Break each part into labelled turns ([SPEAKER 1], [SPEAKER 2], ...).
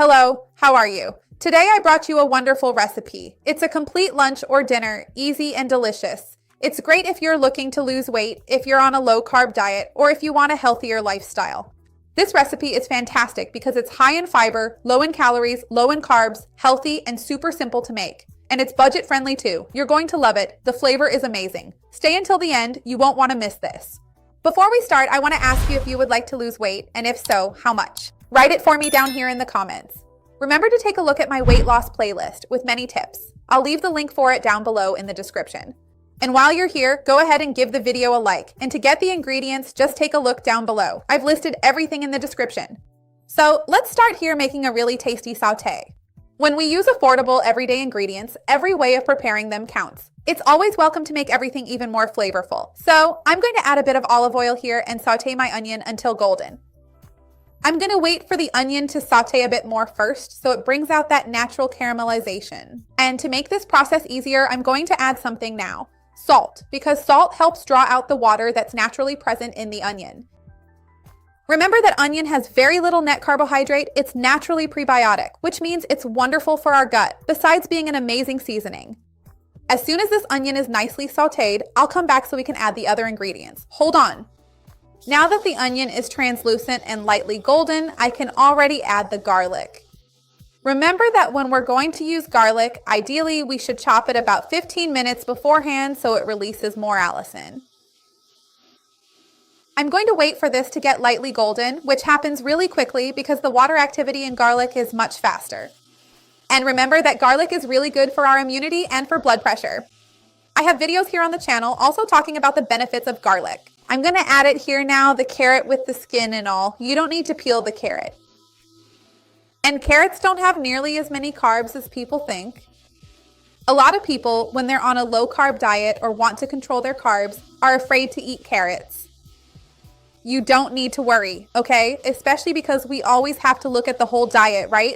[SPEAKER 1] Hello, how are you? Today I brought you a wonderful recipe. It's a complete lunch or dinner, easy and delicious. It's great if you're looking to lose weight, if you're on a low-carb diet, or if you want a healthier lifestyle. This recipe is fantastic because it's high in fiber, low in calories, low in carbs, healthy, and super simple to make. And it's budget-friendly too. You're going to love it. The flavor is amazing. Stay until the end. You won't want to miss this. Before we start, I want to ask you if you would like to lose weight, and if so, how much? Write it for me down here in the comments. Remember to take a look at my weight loss playlist with many tips. I'll leave the link for it down below in the description. And while you're here, go ahead and give the video a like. And to get the ingredients, just take a look down below. I've listed everything in the description. So let's start here making a really tasty sauté. When we use affordable everyday ingredients, every way of preparing them counts. It's always welcome to make everything even more flavorful. So I'm going to add a bit of olive oil here and sauté my onion until golden. I'm going to wait for the onion to sauté a bit more first so it brings out that natural caramelization. And to make this process easier, I'm going to add something now. Salt, because salt helps draw out the water that's naturally present in the onion. Remember that onion has very little net carbohydrate. It's naturally prebiotic, which means it's wonderful for our gut, besides being an amazing seasoning. As soon as this onion is nicely sautéed, I'll come back so we can add the other ingredients. Hold on. Now that the onion is translucent and lightly golden, I can already add the garlic. Remember that when we're going to use garlic, ideally we should chop it about 15 minutes beforehand so it releases more allicin. I'm going to wait for this to get lightly golden, which happens really quickly because the water activity in garlic is much faster. And remember that garlic is really good for our immunity and for blood pressure. I have videos here on the channel also talking about the benefits of garlic. I'm going to add it here now, the carrot with the skin and all. You don't need to peel the carrot. And carrots don't have nearly as many carbs as people think. A lot of people, when they're on a low-carb diet or want to control their carbs, are afraid to eat carrots. You don't need to worry, okay? Especially because we always have to look at the whole diet, right?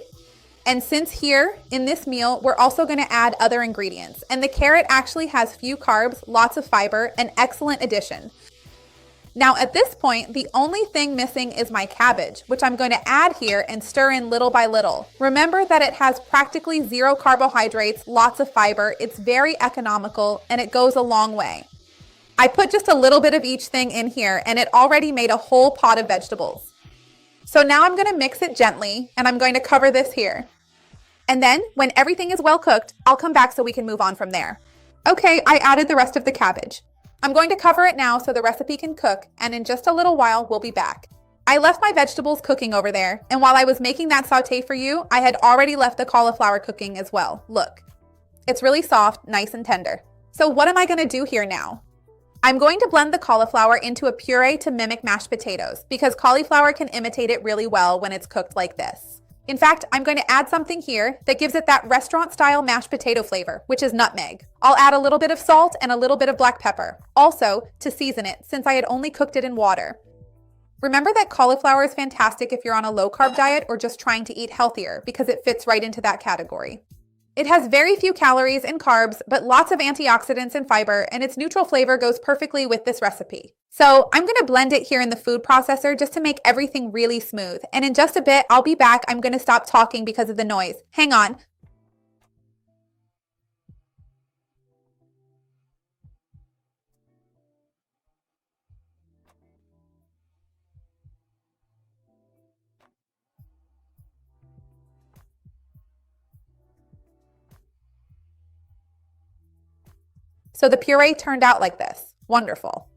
[SPEAKER 1] And since here, in this meal, we're also going to add other ingredients. And the carrot actually has few carbs, lots of fiber, an excellent addition. Now at this point, the only thing missing is my cabbage, which I'm going to add here and stir in little by little. Remember that it has practically zero carbohydrates, lots of fiber, it's very economical, and it goes a long way. I put just a little bit of each thing in here, and it already made a whole pot of vegetables. So now I'm going to mix it gently, and I'm going to cover this here. And then, when everything is well cooked, I'll come back so we can move on from there. Okay, I added the rest of the cabbage. I'm going to cover it now so the recipe can cook, and in just a little while, we'll be back. I left my vegetables cooking over there, and while I was making that sauté for you, I had already left the cauliflower cooking as well. Look, it's really soft, nice and tender. So what am I going to do here now? I'm going to blend the cauliflower into a puree to mimic mashed potatoes, because cauliflower can imitate it really well when it's cooked like this. In fact, I'm going to add something here that gives it that restaurant-style mashed potato flavor, which is nutmeg. I'll add a little bit of salt and a little bit of black pepper, also to season it since I had only cooked it in water. Remember that cauliflower is fantastic if you're on a low-carb diet or just trying to eat healthier because it fits right into that category. It has very few calories and carbs, but lots of antioxidants and fiber, and its neutral flavor goes perfectly with this recipe. So I'm going to blend it here in the food processor just to make everything really smooth. And in just a bit, I'll be back. I'm going to stop talking because of the noise. Hang on. So the puree turned out like this. Wonderful.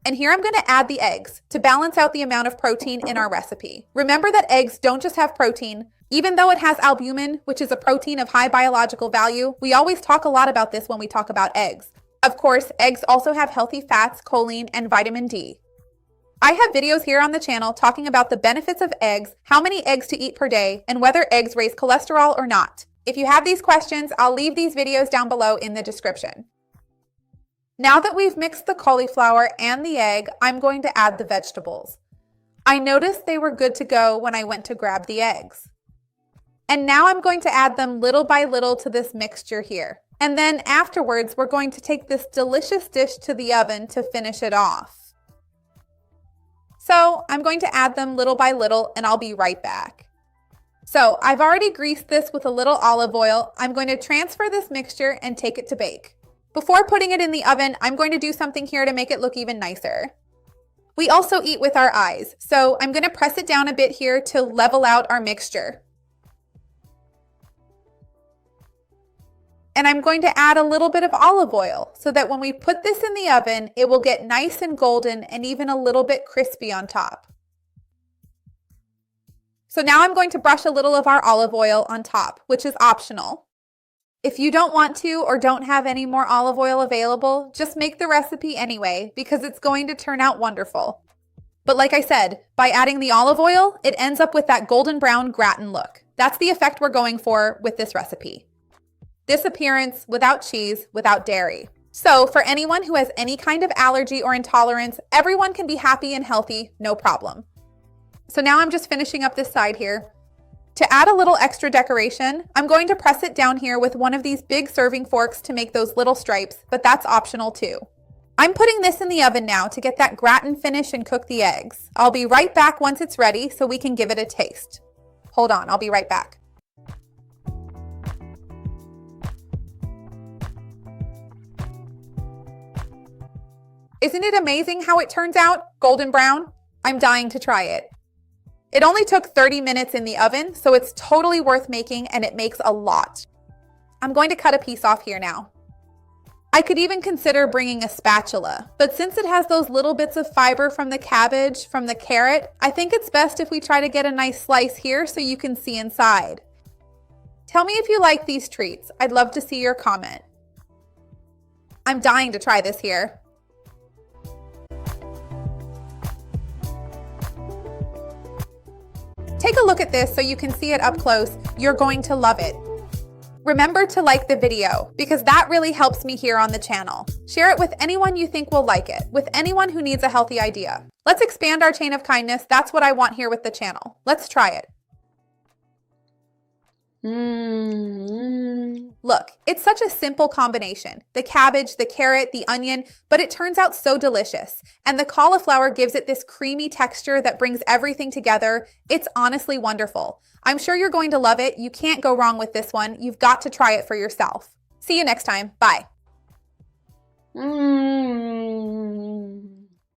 [SPEAKER 1] And here I'm going to add the eggs to balance out the amount of protein in our recipe. Remember that eggs don't just have protein. Even though it has albumin, which is a protein of high biological value, we always talk a lot about this when we talk about eggs. Of course, eggs also have healthy fats, choline, and vitamin D. I have videos here on the channel talking about the benefits of eggs, how many eggs to eat per day, and whether eggs raise cholesterol or not. If you have these questions, I'll leave these videos down below in the description. Now that we've mixed the cauliflower and the egg, I'm going to add the vegetables. I noticed they were good to go when I went to grab the eggs. And now I'm going to add them little by little to this mixture here. And then afterwards, we're going to take this delicious dish to the oven to finish it off. So I'm going to add them little by little and I'll be right back. So I've already greased this with a little olive oil. I'm going to transfer this mixture and take it to bake. Before putting it in the oven, I'm going to do something here to make it look even nicer. We also eat with our eyes, so I'm going to press it down a bit here to level out our mixture. And I'm going to add a little bit of olive oil so that when we put this in the oven, it will get nice and golden and even a little bit crispy on top. So now I'm going to brush a little of our olive oil on top, which is optional. If you don't want to or don't have any more olive oil available, just make the recipe anyway because it's going to turn out wonderful. But like I said, by adding the olive oil, it ends up with that golden brown gratin look. That's the effect we're going for with this recipe. This appearance without cheese, without dairy. So for anyone who has any kind of allergy or intolerance, everyone can be happy and healthy, no problem. So now I'm just finishing up this side here. To add a little extra decoration, I'm going to press it down here with one of these big serving forks to make those little stripes, but that's optional too. I'm putting this in the oven now to get that gratin finish and cook the eggs. I'll be right back once it's ready so we can give it a taste. Hold on, I'll be right back. Isn't it amazing how it turns out? Golden brown? I'm dying to try it. It only took 30 minutes in the oven, so it's totally worth making and it makes a lot. I'm going to cut a piece off here now. I could even consider bringing a spatula, but since it has those little bits of fiber from the cabbage, from the carrot, I think it's best if we try to get a nice slice here so you can see inside. Tell me if you like these treats. I'd love to see your comment. I'm dying to try this here. Take a look at this so you can see it up close. You're going to love it. Remember to like the video because that really helps me here on the channel. Share it with anyone you think will like it, with anyone who needs a healthy idea. Let's expand our chain of kindness. That's what I want here with the channel. Let's try it. Look, it's such a simple combination. The cabbage, the carrot, the onion, but it turns out so delicious. And the cauliflower gives it this creamy texture that brings everything together. It's honestly wonderful. I'm sure you're going to love it. You can't go wrong with this one. You've got to try it for yourself. See you next time. Bye.